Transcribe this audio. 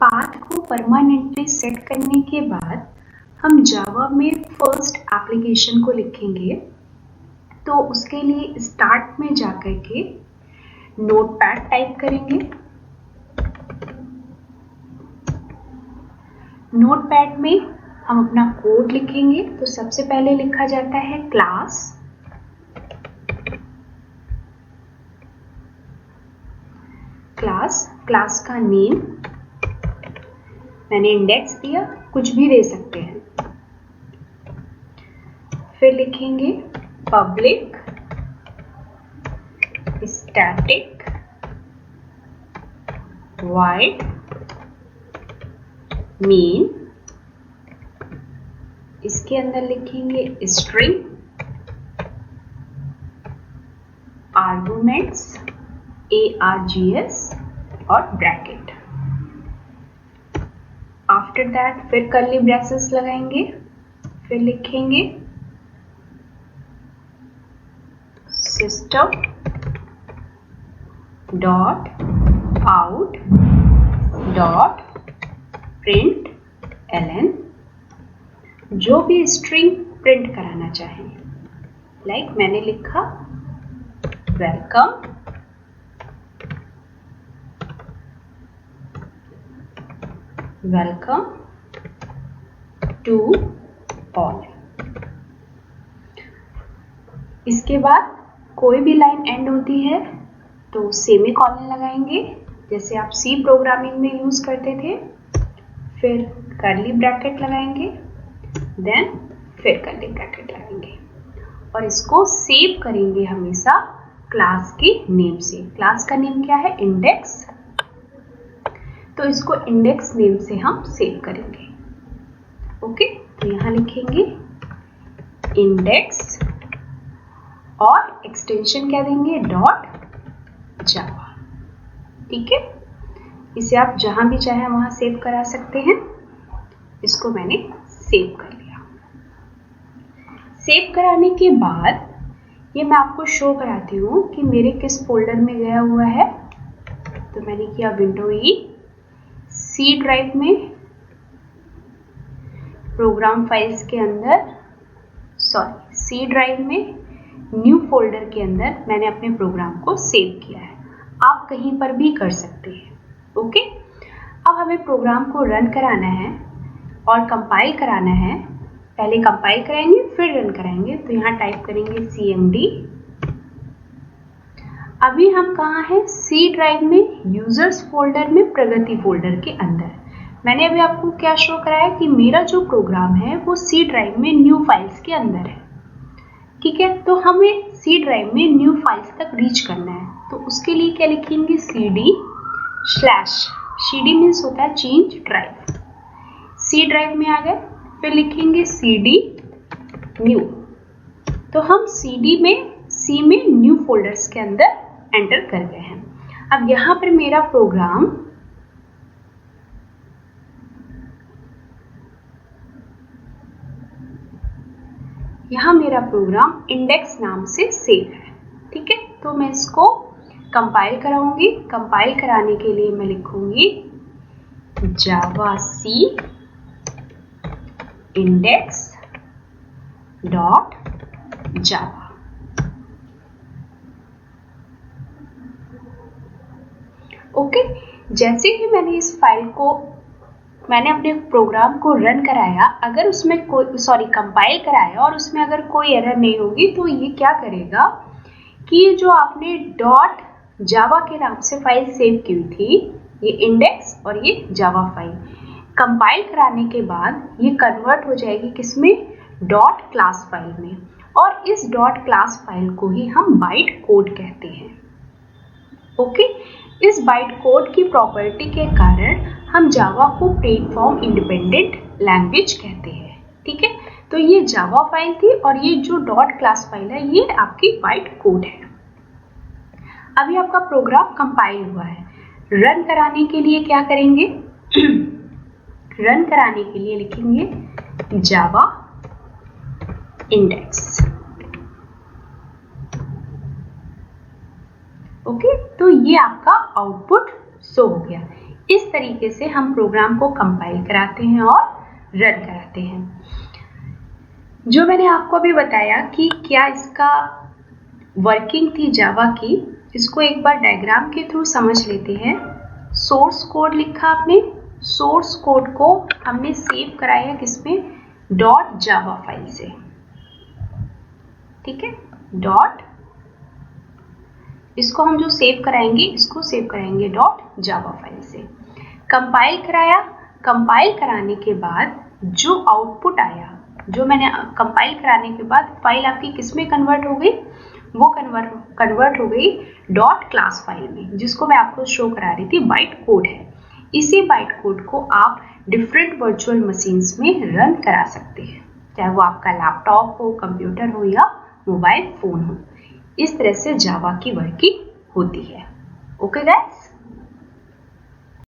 Path को permanently set करने के बाद हम जावा में फर्स्ट एप्लीकेशन को लिखेंगे। तो उसके लिए स्टार्ट में जाकर के नोटपैड टाइप करेंगे। नोटपैड में हम अपना कोड लिखेंगे। तो सबसे पहले लिखा जाता है क्लास, क्लास का नेम मैंने इंडेक्स दिया, कुछ भी दे सकते हैं। फिर लिखेंगे पब्लिक स्टैटिक वॉइड मेन, इसके अंदर लिखेंगे स्ट्रिंग आर्गुमेंट्स args और ब्रैकेट। आफ्टर दैट फिर कर्ली ब्रेसेस लगाएंगे। फिर लिखेंगे system dot out dot print ln, जो भी स्ट्रिंग प्रिंट कराना चाहें। लाइक मैंने लिखा वेलकम वेलकम टू ऑल। इसके बाद कोई भी लाइन एंड होती है तो सेमीकोलन लगाएंगे, जैसे आप सी प्रोग्रामिंग में यूज करते थे। फिर कर्ली ब्रैकेट लगाएंगे, देन फिर कर्ली ब्रैकेट लगाएंगे और इसको सेव करेंगे हमेशा क्लास के नेम से। क्लास का नेम क्या है? इंडेक्स। तो इसको इंडेक्स नेम से हम सेव करेंगे। ओके, तो यहाँ लिखेंगे इंडेक्स और एक्सटेंशन क्या देंगे? डॉट जावा। ठीक है, इसे आप जहां भी चाहे वहां सेव करा सकते हैं। इसको मैंने सेव कर लिया। सेव कराने के बाद ये मैं आपको शो कराती हूँ कि मेरे किस फोल्डर में गया हुआ है। तो मैंने किया विंडो ई, सी ड्राइव में प्रोग्राम फाइल्स के अंदर, सॉरी सी ड्राइव में न्यू फोल्डर के अंदर मैंने अपने प्रोग्राम को सेव किया है। आप कहीं पर भी कर सकते हैं। ओके, अब हमें प्रोग्राम को रन कराना है और कंपाइल कराना है। पहले कंपाइल कराएंगे फिर रन कराएंगे। तो यहाँ टाइप करेंगे cmd। अभी हम कहाँ हैं? सी ड्राइव में यूजर्स फोल्डर में प्रगति फोल्डर के अंदर। मैंने अभी आपको क्या शो कराया कि मेरा जो प्रोग्राम है वो सी ड्राइव में न्यू फाइल्स के अंदर है। ठीक है, तो हमें सी ड्राइव में न्यू फाइल्स तक रीच करना है। तो उसके लिए क्या लिखेंगे? cd मीन्स होता है चेंज ड्राइव। सी ड्राइव में आ गए, फिर लिखेंगे cd न्यू। तो हम सी में न्यू फोल्डर्स के अंदर एंटर कर गए हैं। अब यहाँ पर मेरा प्रोग्राम इंडेक्स नाम से सेव है। ठीक है, तो मैं इसको कंपाइल कराऊंगी। कंपाइल कराने के लिए मैं लिखूंगी जावा सी इंडेक्स डॉट जावा। ओके, जैसे ही मैंने इस फाइल को अपने प्रोग्राम को रन कराया, अगर उसमें कंपाइल कराया और उसमें अगर कोई एरर नहीं होगी तो ये क्या करेगा कि जो आपने डॉट जावा के नाम से फाइल सेव की हुई थी, ये इंडेक्स और ये जावा फाइल, कंपाइल कराने के बाद ये कन्वर्ट हो जाएगी किसमें? डॉट क्लास फाइल में। और इस डॉट क्लास फाइल को ही हम बाइट कोड कहते हैं। ओके, इस बाइट कोड की प्रॉपर्टी के कारण हम जावा को प्लेटफॉर्म इंडिपेंडेंट लैंग्वेज कहते हैं। ठीक है, तो ये जावा फाइल थी और ये जो डॉट क्लास फाइल है ये आपकी बाइट कोड है। अभी आपका प्रोग्राम कंपाइल हुआ है। रन कराने के लिए क्या करेंगे? रन कराने के लिए लिखेंगे जावा इंडेक्स। ओके, तो ये आपका आउटपुट शो हो गया। इस तरीके से हम प्रोग्राम को कंपाइल कराते हैं और रन कराते हैं। जो मैंने आपको अभी बताया कि क्या इसका वर्किंग थी जावा की, इसको एक बार डायग्राम के थ्रू समझ लेते हैं। सोर्स कोड लिखा आपने, सोर्स कोड को हमने सेव कराया किसमें, .java फाइल से, ठीक है। इसको हम जो सेव कराएंगे, इसको सेव कराएंगे .java फाइल से। कंपाइल कराया, कंपाइल कराने के बाद जो आउटपुट आया, जो मैंने कंपाइल कराने के बाद फाइल आपकी किसमें कन्वर्ट हो गई, वो कन्वर्ट हो गई .class फाइल में, जिसको मैं आपको शो करा रही थी, बाइट कोड है। इसी बाइट कोड को आप डिफरेंट वर्चुअल मशीन्स में रन करा सकते हैं, चाहे वो आपका लैपटॉप हो, कंप्यूटर हो या मोबाइल फोन हो। इस तरह से जावा की वर्किंग होती है। Okay guys.